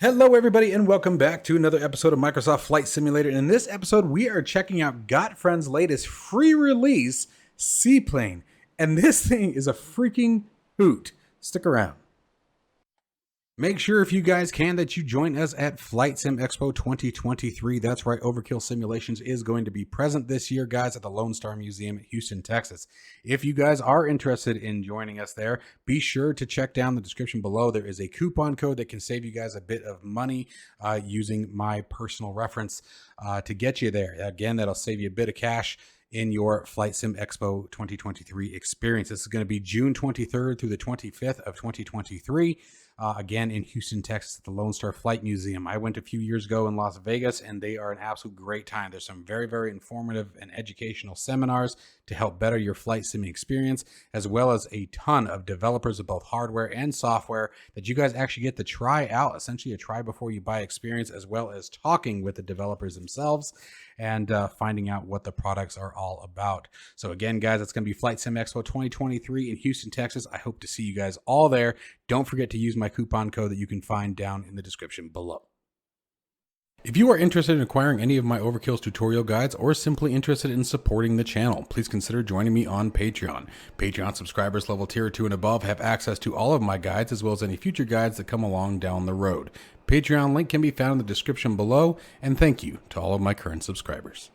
Hello, everybody, and welcome back to another episode of Microsoft Flight Simulator. And in this episode, we are checking out GotFriends' latest free release, Seaplane. And this thing is a freaking hoot. Stick around. Make sure, if you guys can, that you join us at Flight Sim Expo 2023. That's right, Overkill Simulations is going to be present this year, guys, at the Lone Star Museum in Houston, Texas. If you guys are interested in joining us there, be sure to check down the description below. There is a coupon code that can save you guys a bit of money using my personal reference to get you there. Again, that'll save you a bit of cash in your Flight Sim Expo 2023 experience. This is going to be June 23rd through the 25th of 2023. Again, in Houston, Texas, at the Lone Star Flight Museum. I went a few years ago in Las Vegas, and they are an absolute great time. There's some very, very informative and educational seminars to help better your flight simming experience, as well as a ton of developers of both hardware and software that you guys actually get to try out, essentially a try before you buy experience, as well as talking with the developers themselves and finding out what the products are all about. So again, guys, it's going to be Flight Sim Expo 2023 in Houston, Texas. I hope to see you guys all there. Don't forget to use my coupon code that you can find down in the description below. If you are interested in acquiring any of my Overkills tutorial guides or simply interested in supporting the channel, please consider joining me on Patreon. Patreon subscribers level tier 2 and above have access to all of my guides as well as any future guides that come along down the road. Patreon link can be found in the description below, and thank you to all of my current subscribers.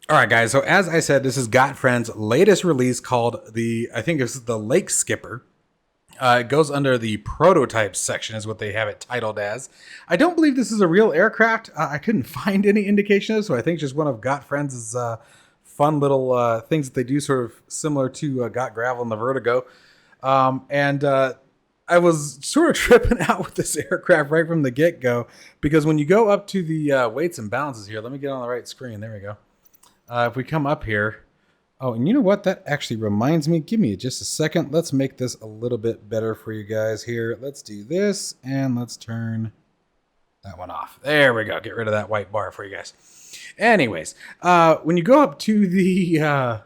All right, guys, so as I said, this is GotFriends' latest release called I think it's the Lake Skipper. It goes under the prototype section is what they have it titled as. I don't believe this is a real aircraft. I couldn't find any indication of it, so I think just one of GotFriends' fun little things that they do, sort of similar to Got Gravel and the Vertigo. I was sort of tripping out with this aircraft right from the get-go, because when you go up to the weights and balances here, let me get on the right screen. There we go. If we come up here, oh, and you know what? That actually reminds me. Give me just a second. Let's make this a little bit better for you guys here. Let's do this, and let's turn that one off. There we go. Get rid of that white bar for you guys. Anyways, when you go up to the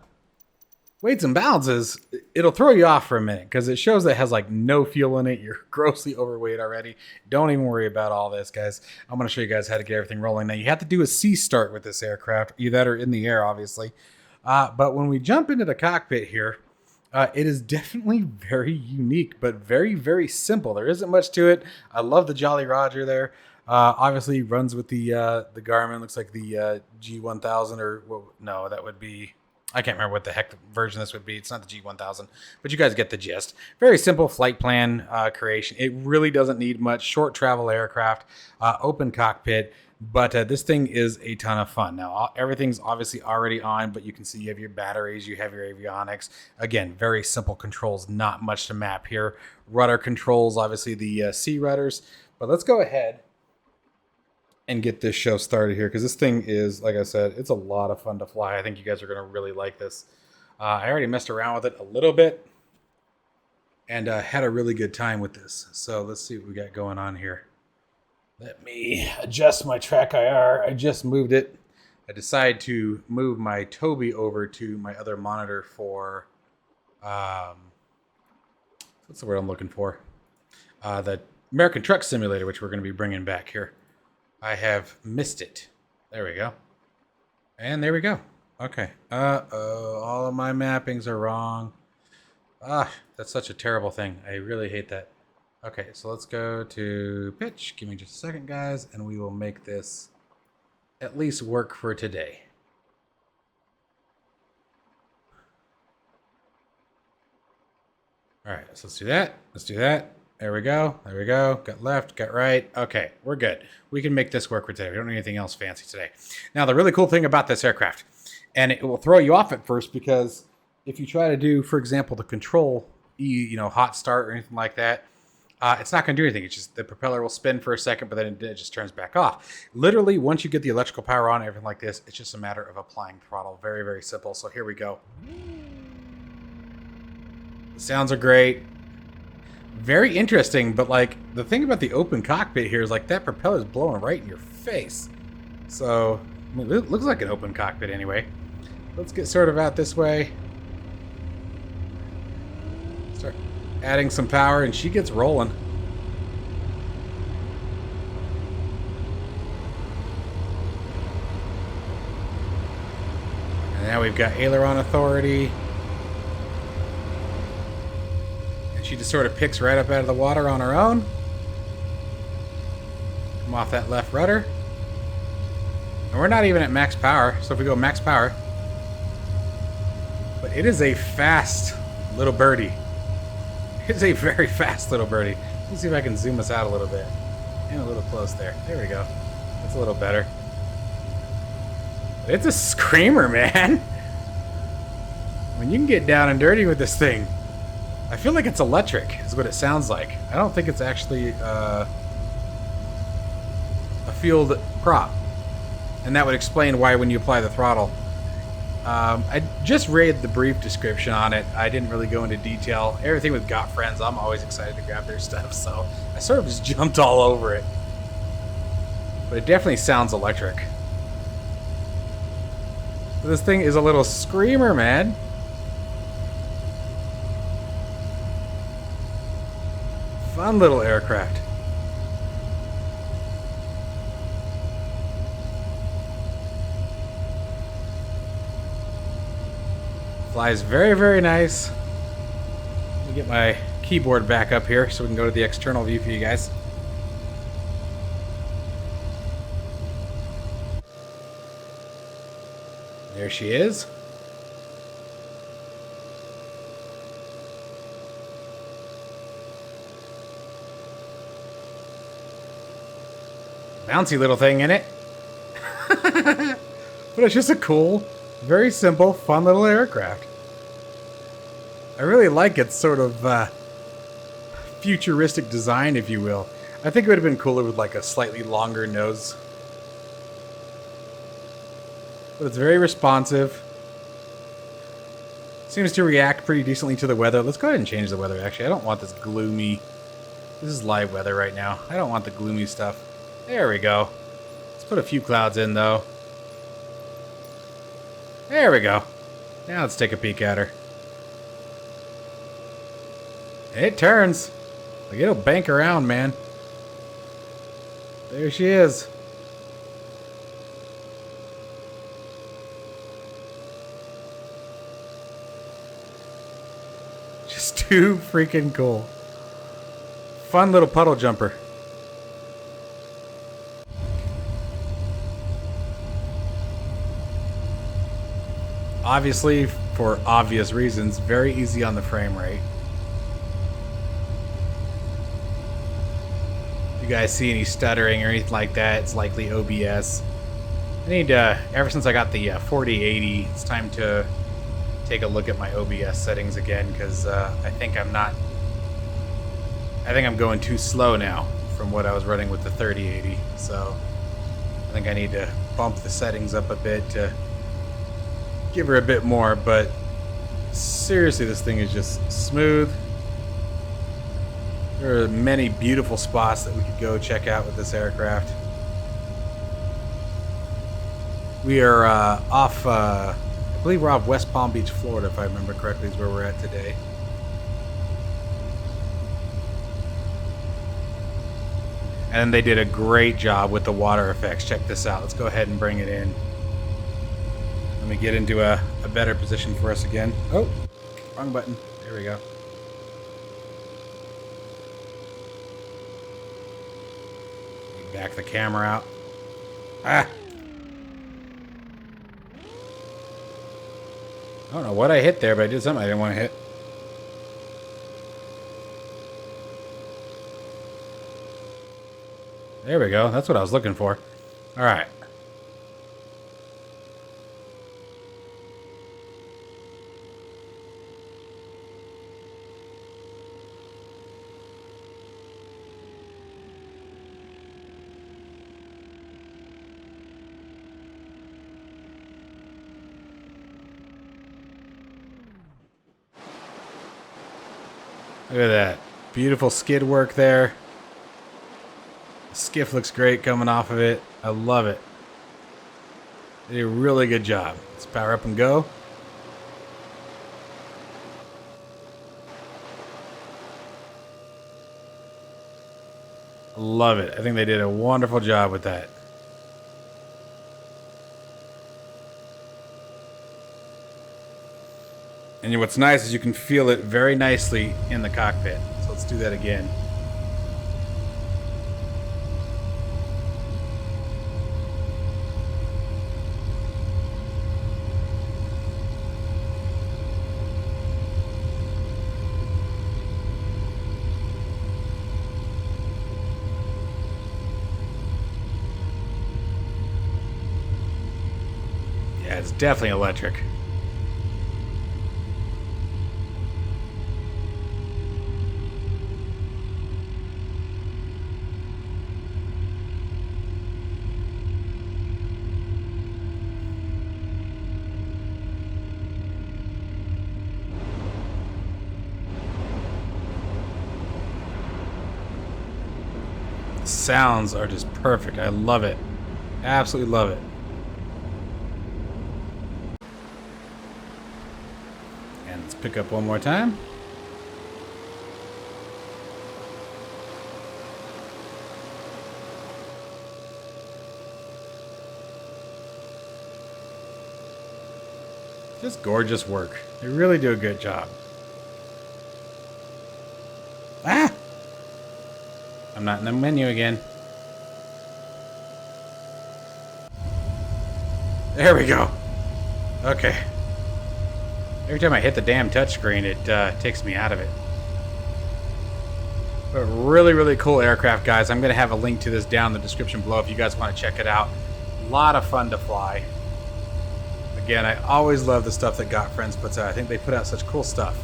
weights and balances, it'll throw you off for a minute because it shows that it has like no fuel in it. You're grossly overweight already. Don't even worry about all this, guys. I'm going to show you guys how to get everything rolling. Now, you have to do a C start with this aircraft, either that or in the air, obviously. But when we jump into the cockpit here, it is definitely very unique, but very, very simple. There isn't much to it. I love the Jolly Roger there. Obviously runs with the Garmin. Looks like the G1000 or, well, no, that would be... I can't remember what the heck version this would be. It's not the G1000, but you guys get the gist. Very simple flight plan creation. It really doesn't need much. Short travel aircraft, open cockpit, but this thing is a ton of fun. Now, everything's obviously already on, but you can see you have your batteries, you have your avionics. Again, very simple controls, not much to map here. Rudder controls, obviously the C rudders, but let's go ahead and get this show started here, because this thing is, like I said, it's a lot of fun to fly. I think you guys are going to really like this. I already messed around with it a little bit and had a really good time with this. So let's see what we got going on here. Let me adjust my track IR. I just moved it. I decided to move my Toby over to my other monitor for, what's the word I'm looking for? The American Truck Simulator, which we're going to be bringing back here. I have missed it. There we go. And there we go. Okay. All of my mappings are wrong. That's such a terrible thing. I really hate that. Okay, so let's go to pitch. Give me just a second, guys, and we will make this at least work for today. All right, so let's do that. Let's do that. There we go. There we go. Got left, got right. Okay, we're good. We can make this work for today. We don't need anything else fancy today. Now, the really cool thing about this aircraft, and it will throw you off at first, because if you try to do, for example, the control, hot start or anything like that, it's not going to do anything. It's just the propeller will spin for a second, but then it just turns back off. Literally, once you get the electrical power on, everything like this, it's just a matter of applying throttle. Very, very simple. So here we go. The sounds are great. Very interesting, but like the thing about the open cockpit here is like that propeller is blowing right in your face. So I mean, it looks like an open cockpit anyway. Let's get sort of out this way. Start adding some power, and she gets rolling. And now we've got aileron authority. She just sort of picks right up out of the water on her own. Come off that left rudder. And we're not even at max power, so if we go max power. But it is a fast little birdie. It's a very fast little birdie. Let's see if I can zoom us out a little bit. And a little close there. There we go. That's a little better. But it's a screamer, man. When you can get down and dirty with this thing. I feel like it's electric, is what it sounds like. I don't think it's actually a field prop. And that would explain why when you apply the throttle. I just read the brief description on it. I didn't really go into detail. Everything with GotFriends, I'm always excited to grab their stuff, so I sort of just jumped all over it. But it definitely sounds electric. This thing is a little screamer, man. Fun little aircraft. Flies very, very nice. Let me get my keyboard back up here so we can go to the external view for you guys. There she is. Bouncy little thing in it. But it's just a cool, very simple, fun little aircraft. I really like its sort of futuristic design, if you will. I think it would have been cooler with like a slightly longer nose. But it's very responsive. Seems to react pretty decently to the weather. Let's go ahead and change the weather, actually. I don't want this gloomy... This is live weather right now. I don't want the gloomy stuff. There we go. Let's put a few clouds in, though. There we go. Now let's take a peek at her. It turns. Like, it'll bank around, man. There she is. Just too freaking cool. Fun little puddle jumper. Obviously, for obvious reasons, very easy on the frame rate. If you guys see any stuttering or anything like that, it's likely OBS. I need to, ever since I got the 4080, it's time to take a look at my OBS settings again, because I think I'm going too slow now from what I was running with the 3080. So I think I need to bump the settings up a bit to give her a bit more, but seriously, this thing is just smooth. There are many beautiful spots that we could go check out with this aircraft. We are off, I believe we're off West Palm Beach, Florida, if I remember correctly, is where we're at today. And they did a great job with the water effects. Check this out. Let's go ahead and bring it in. Let me get into a better position for us again. Oh, wrong button. There we go. Back the camera out. Ah! I don't know what I hit there, but I did something I didn't want to hit. There we go. That's what I was looking for. All right. Look at that. Beautiful skid work there. The skiff looks great coming off of it. I love it. They did a really good job. Let's power up and go. Love it. I think they did a wonderful job with that. And what's nice is you can feel it very nicely in the cockpit. So let's do that again. Yeah, it's definitely electric. The sounds are just perfect. I love it. Absolutely love it. And let's pick up one more time. Just gorgeous work. They really do a good job. Ah! I'm not in the menu again. There we go. Okay. Every time I hit the damn touchscreen, it takes me out of it. But really, really cool aircraft, guys. I'm going to have a link to this down in the description below if you guys want to check it out. A lot of fun to fly. Again, I always love the stuff that GotFriends puts out. I think they put out such cool stuff.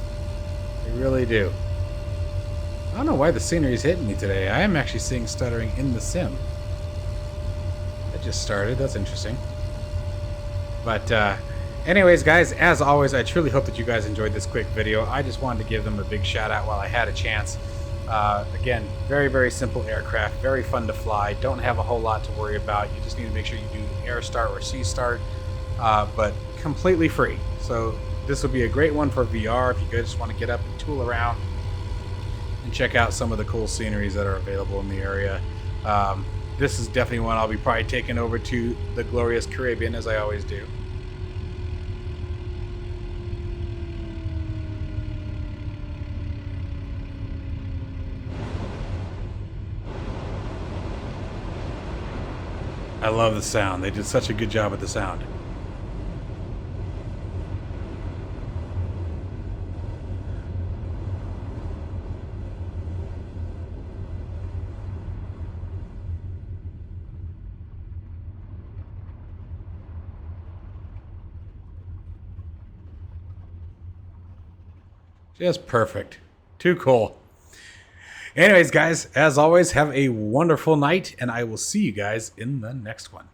They really do. I don't know why the scenery's hitting me today. I am actually seeing stuttering in the sim. It just started. That's interesting. But anyways, guys, as always, I truly hope that you guys enjoyed this quick video. I just wanted to give them a big shout out while I had a chance. Again, very, very simple aircraft. Very fun to fly. Don't have a whole lot to worry about. You just need to make sure you do air start or sea start. But completely free. So this will be a great one for VR if you guys just want to get up and tool around and check out some of the cool sceneries that are available in the area. This is definitely one I'll be probably taking over to the glorious Caribbean, as I always do. I love the sound. They did such a good job with the sound. Just perfect. Too cool. Anyways, guys, as always, have a wonderful night, and I will see you guys in the next one.